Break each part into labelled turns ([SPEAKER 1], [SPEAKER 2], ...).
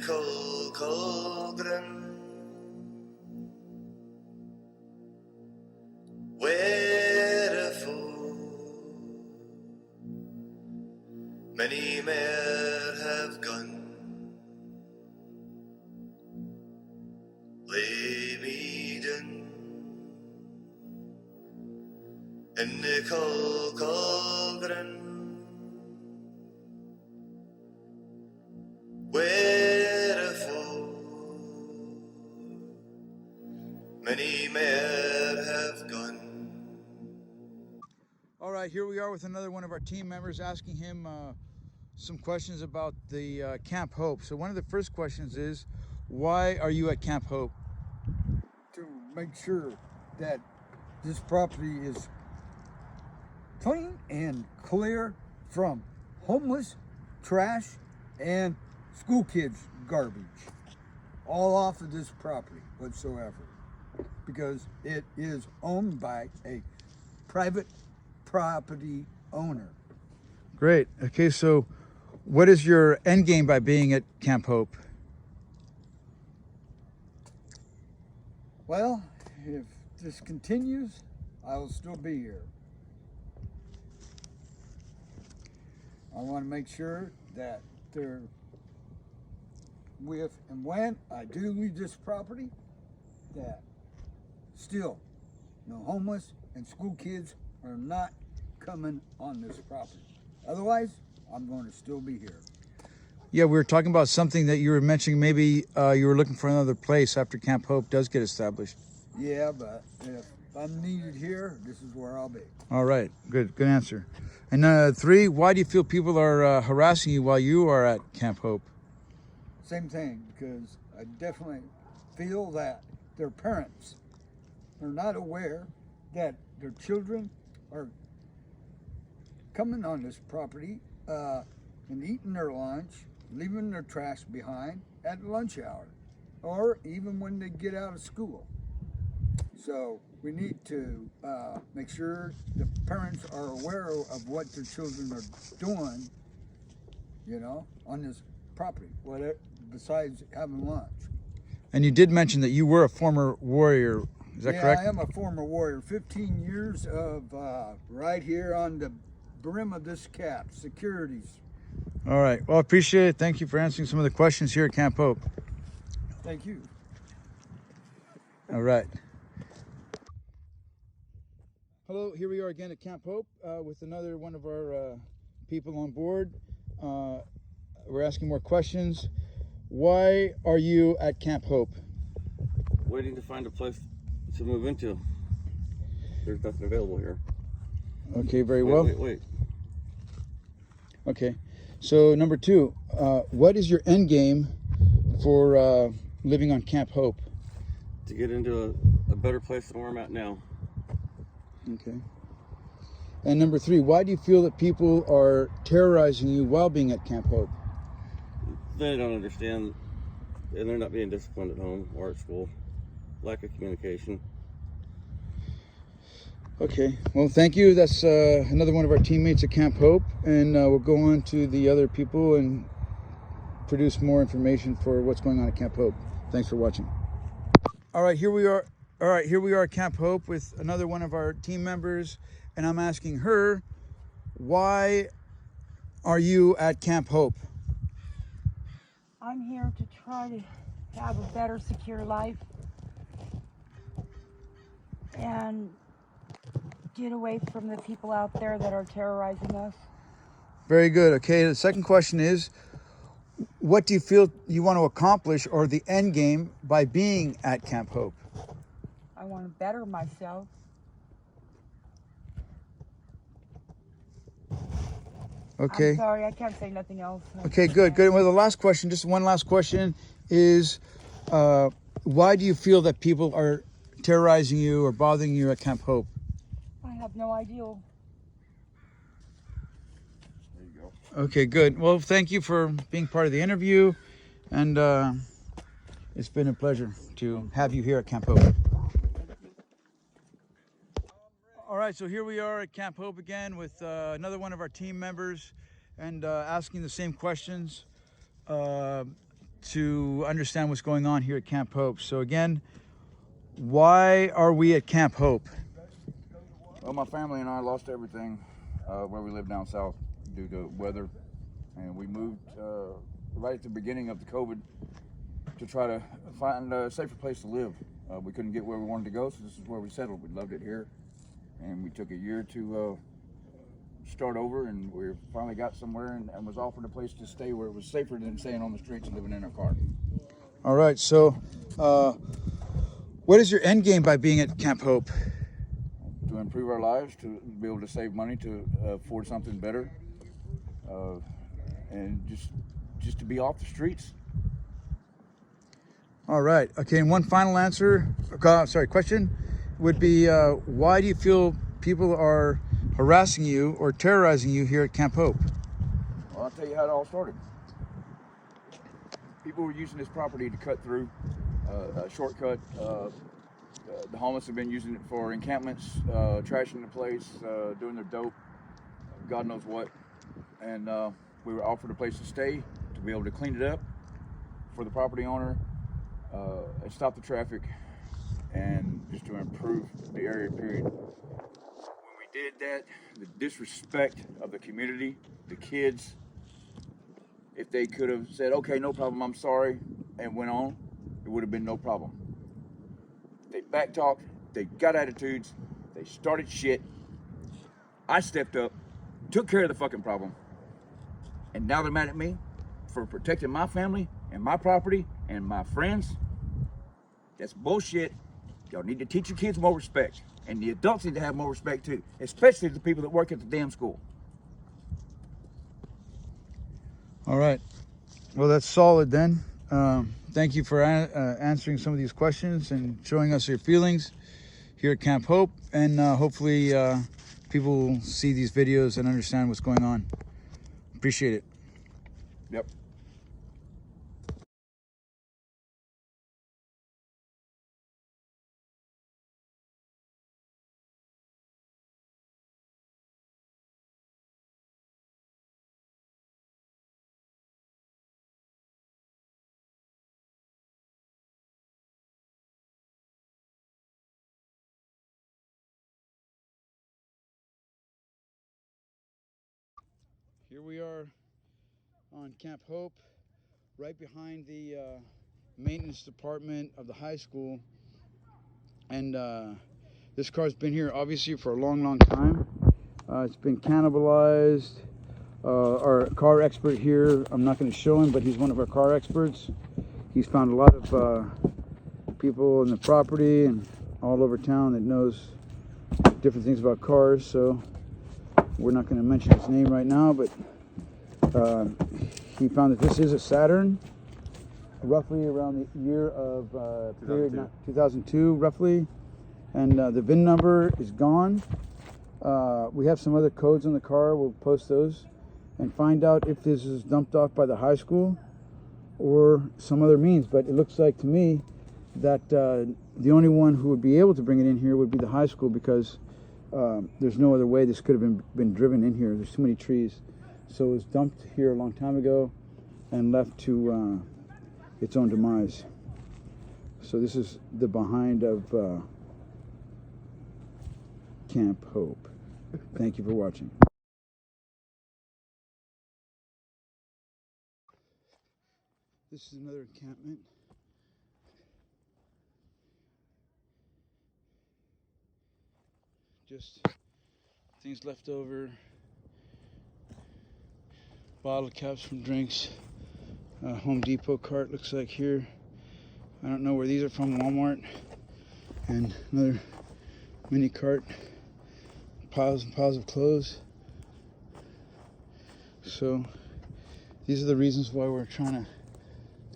[SPEAKER 1] Nicol Colgren, wherefore many mere have gone, lay me down, and Nicol Colgren, wherefore many mere have gone.
[SPEAKER 2] All right, here we are with another one of our team members, asking him some questions about the Camp Hope. So one of the first questions is, why are you at Camp Hope?
[SPEAKER 3] To make sure that this property is clean and clear from homeless, trash, and school kids' garbage, all off of this property whatsoever, because it is owned by a private property owner.
[SPEAKER 2] Great. Okay, so what is your end game by being at Camp Hope?
[SPEAKER 3] Well, if this continues, I will still be here. I want to make sure that there, with and when I do leave this property, that still no homeless and school kids are not coming on this property. Otherwise, I'm going to still be here.
[SPEAKER 2] Yeah, we were talking about something that you were mentioning. Maybe you were looking for another place after Camp Hope does get established.
[SPEAKER 3] Yeah, but if I'm needed here, this is where I'll be.
[SPEAKER 2] All right, good answer. And 3, why do you feel people are harassing you while you are at Camp Hope?
[SPEAKER 3] Same thing, because I definitely feel that their parents are not aware that their children are coming on this property and eating their lunch, leaving their trash behind at lunch hour, or even when they get out of school. So we need to make sure the parents are aware of what their children are doing, on this property, whatever, besides having lunch.
[SPEAKER 2] And you did mention that you were a former warrior. Is that correct?
[SPEAKER 3] Yeah, I am a former warrior. 15 years of right here on the brim of this cap, securities.
[SPEAKER 2] All right. Well, I appreciate it. Thank you for answering some of the questions here at Camp Hope.
[SPEAKER 3] Thank you.
[SPEAKER 2] All right. Hello, here we are again at Camp Hope with another one of our people on board. We're asking more questions. Why are you at Camp Hope?
[SPEAKER 4] Waiting to find a place to move into. There's nothing available here.
[SPEAKER 2] Okay, very well.
[SPEAKER 4] Wait.
[SPEAKER 2] Okay, so number 2, what is your end game for living on Camp Hope?
[SPEAKER 4] To get into a better place than where I'm at now.
[SPEAKER 2] Okay. And number 3, why do you feel that people are terrorizing you while being at Camp Hope?
[SPEAKER 4] They don't understand, and they're not being disciplined at home or at school. Lack of communication.
[SPEAKER 2] Okay, well, thank you. That's another one of our teammates at Camp Hope, and we'll go on to the other people and produce more information for what's going on at Camp Hope. Thanks for watching. All right, here we are. At Camp Hope with another one of our team members, and I'm asking her, why are you at Camp Hope?
[SPEAKER 5] I'm here to try to have a better, secure life and get away from the people out there that are terrorizing us.
[SPEAKER 2] Very good. Okay, the second question is, what do you feel you want to accomplish, or the end game, by being at Camp Hope?
[SPEAKER 5] I want to better myself.
[SPEAKER 2] Okay.
[SPEAKER 5] I'm sorry, I can't say nothing else.
[SPEAKER 2] Okay, good. Well, the last question, just one last question, is why do you feel that people are terrorizing you or bothering you at Camp Hope?
[SPEAKER 5] I have no idea.
[SPEAKER 4] There you go.
[SPEAKER 2] Okay, good. Well, thank you for being part of the interview, and it's been a pleasure to have you here at Camp Hope. All right, so here we are at Camp Hope again with another one of our team members, and asking the same questions. to understand what's going on here at Camp Hope. So again, why are we at Camp Hope?
[SPEAKER 6] Well, my family and I lost everything where we live down south due to weather, and we moved right at the beginning of the COVID to try to find a safer place to live. We couldn't get where we wanted to go, so this is where we settled. We loved it here, and we took a year to start over, and we finally got somewhere and was offered a place to stay where it was safer than staying on the streets and living in a car.
[SPEAKER 2] All right, so what is your end game by being at Camp Hope?
[SPEAKER 6] To improve our lives, to be able to save money, to afford something better, and just to be off the streets.
[SPEAKER 2] All right. Okay. And one final question would be, why do you feel people are harassing you or terrorizing you here at Camp Hope?
[SPEAKER 6] Well, I'll tell you how it all started. People were using this property to cut through a shortcut. The homeless have been using it for encampments, trashing the place, doing their dope, God knows what. And we were offered a place to stay, to be able to clean it up for the property owner, and stop the traffic, and just to improve the area, period. When we did that, the disrespect of the community, the kids, if they could have said, okay, no problem, I'm sorry, and went on, it would have been no problem. They backtalked, they got attitudes, they started shit. I stepped up, took care of the fucking problem, and now they're mad at me for protecting my family and my property and my friends. That's bullshit. Y'all need to teach your kids more respect, and the adults need to have more respect too, especially the people that work at the damn school.
[SPEAKER 2] All right. Well, that's solid then. Thank you for answering some of these questions and showing us your feelings here at Camp Hope. And hopefully people will see these videos and understand what's going on. Appreciate it.
[SPEAKER 6] Yep.
[SPEAKER 2] Here we are on Camp Hope, right behind the maintenance department of the high school. And this car's been here obviously for a long time. It's been cannibalized. Our car expert here, I'm not going to show him, but he's one of our car experts. He's found a lot of people in the property and all over town that knows different things about cars, so we're not going to mention his name right now, but he found that this is a Saturn, roughly around the year of 2002 roughly, and the VIN number is gone. We have some other codes on the car. We'll post those and find out if this is dumped off by the high school or some other means, but it looks like to me that the only one who would be able to bring it in here would be the high school, because there's no other way this could have been driven in here. There's too many trees. So it was dumped here a long time ago and left to its own demise. So this is the behind of Camp Hope. Thank you for watching. This is another encampment. Just things left over. Bottle caps from drinks. Home Depot cart looks like here. I don't know where these are from, Walmart. And another mini cart. Piles and piles of clothes. So these are the reasons why we're trying to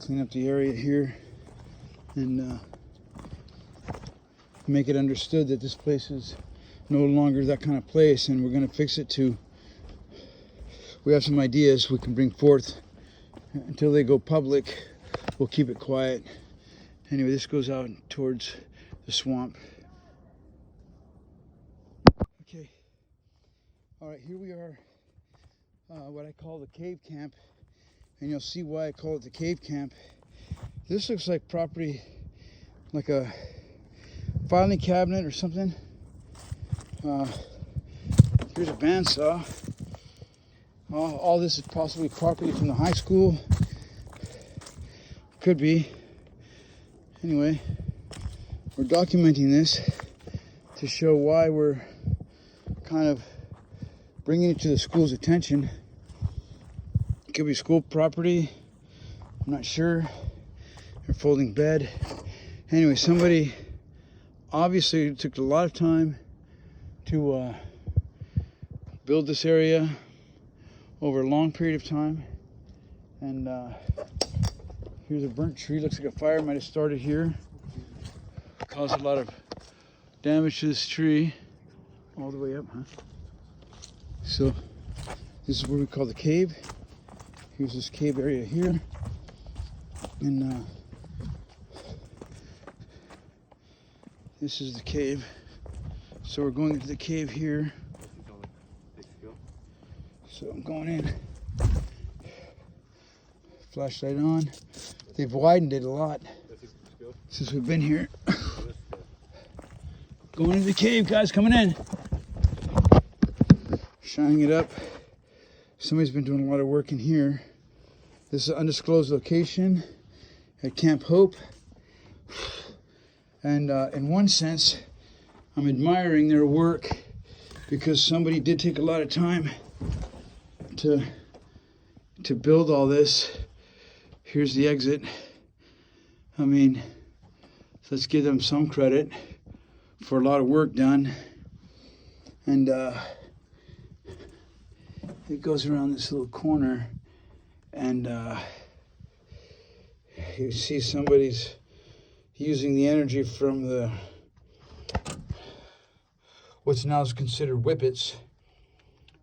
[SPEAKER 2] clean up the area here and make it understood that this place is no longer that kind of place, and we're going to fix it to. We have some ideas we can bring forth. Until they go public, we'll keep it quiet. Anyway, this goes out towards the swamp. Okay. All right, here we are, what I call the cave camp. And you'll see why I call it the cave camp This looks like property, like a filing cabinet or something. Here's a bandsaw. All this is possibly property from the high school. Could be. Anyway, we're documenting this to show why we're kind of bringing it to the school's attention. It could be school property. I'm not sure. They're folding bed. Anyway, somebody obviously took a lot of time to build this area over a long period of time. And here's a burnt tree. Looks like a fire might have started here. Caused a lot of damage to this tree. All the way up, huh? So this is what we call the cave. Here's this cave area here. And this is the cave. So we're going into the cave here. So I'm going in. Flashlight on. They've widened it a lot since we've been here. Going into the cave, guys, coming in. Shining it up. Somebody's been doing a lot of work in here. This is an undisclosed location at Camp Hope. And in one sense, I'm admiring their work because somebody did take a lot of time to build all this. Here's the exit. I mean, let's give them some credit for a lot of work done. And it goes around this little corner, and you see somebody's using the energy from the what's now considered whippets,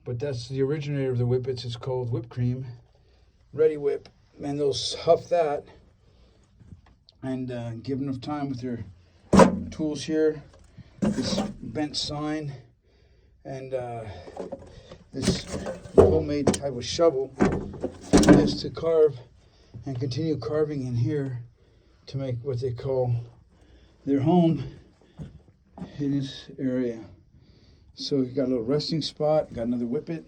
[SPEAKER 2] but that's the originator of the whippets. It's called whipped cream, Ready Whip, and they'll huff that and give enough time with their tools here, this bent sign, and this homemade type of shovel, is to carve and continue carving in here to make what they call their home in this area. So we got a little resting spot, got another whippet,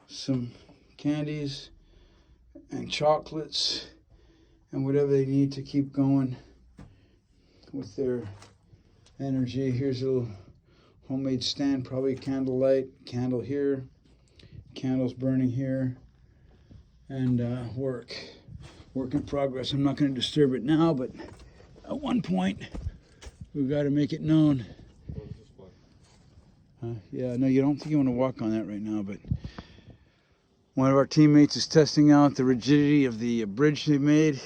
[SPEAKER 2] some candies and chocolates and whatever they need to keep going with their energy. Here's a little homemade stand, probably candlelight, candle here, candles burning here, and work in progress. I'm not going to disturb it now, but at one point we've got to make it known. Yeah, no, you don't think you want to walk on that right now, but one of our teammates is testing out the rigidity of the bridge they made.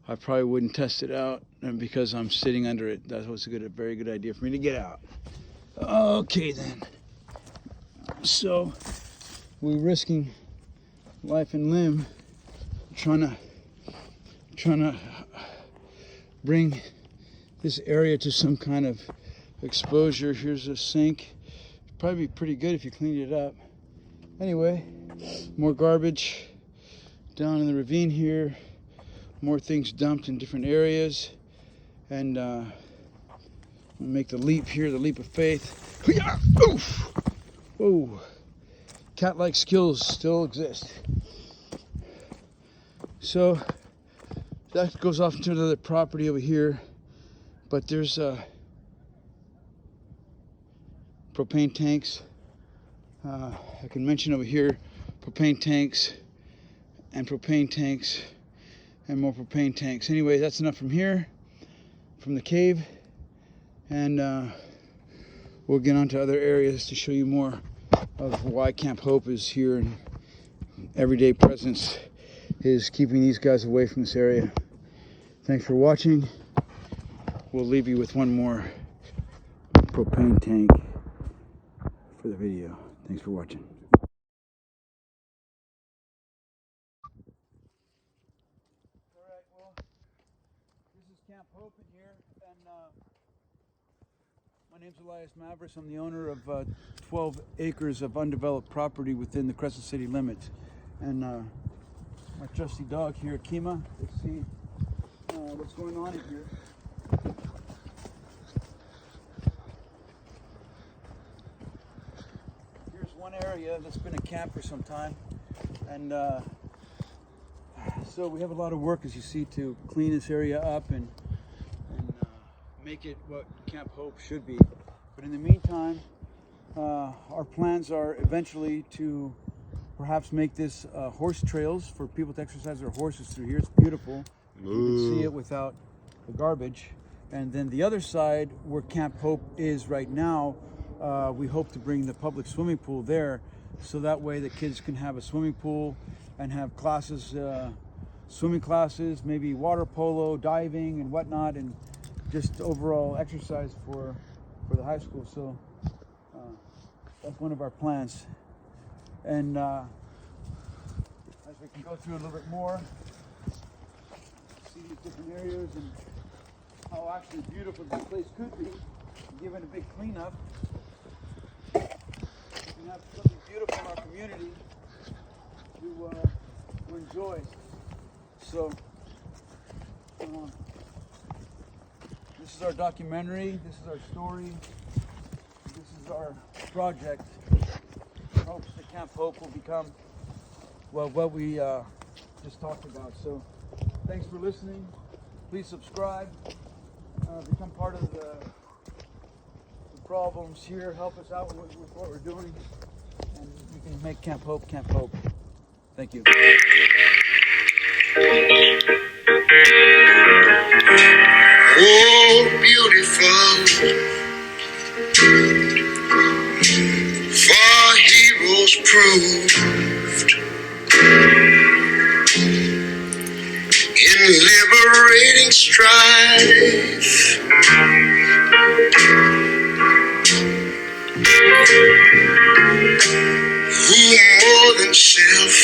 [SPEAKER 2] I probably wouldn't test it out, and because I'm sitting under it, that was a very good idea for me to get out. Okay then. So we're risking life and limb, trying to bring this area to some kind of exposure. Here's a sink. It'd probably be pretty good if you cleaned it up. Anyway, more garbage down in the ravine here. More things dumped in different areas, and I'll make the leap here, the leap of faith. Oof! Whoa! Cat-like skills still exist. So that goes off into another property over here, but there's propane tanks. I can mention over here propane tanks and propane tanks and more propane tanks. Anyway, that's enough from here, from the cave, and we'll get on to other areas to show you more of why Camp Hope is here and everyday presence is keeping these guys away from this area. Thanks for watching. We'll leave you with one more propane tank for the video. Thanks for watching. Alright, well, this is Camp Hope in here, and my name's Elias Mavris. I'm the owner of 12 acres of undeveloped property within the Crescent City limits. And my our trusty dog here, Kima. Let's see what's going on in here. Here's one area that's been a camp for some time, and so we have a lot of work, as you see, to clean this area up and make it what Camp Hope should be. But in the meantime, our plans are eventually to perhaps make this horse trails for people to exercise their horses through here. It's beautiful. You can see it without the garbage. And then the other side, where Camp Hope is right now, we hope to bring the public swimming pool there, so that way the kids can have a swimming pool and have classes, swimming classes, maybe water polo, diving and whatnot, and just overall exercise for the high school. So that's one of our plans. And as we can go through a little bit more, see these different areas and how actually beautiful this place could be, given a big cleanup. We can have something beautiful in our community to enjoy. So this is our documentary, this is our story, this is our project. Hopes that Camp Hope will become, well, what we just talked about. So thanks for listening. Please subscribe, become part of the problems here, help us out with what we're doing, and we can make Camp Hope Camp Hope. Thank you.
[SPEAKER 1] Oh, beautiful, for heroes proved in liberating strife. Who more than self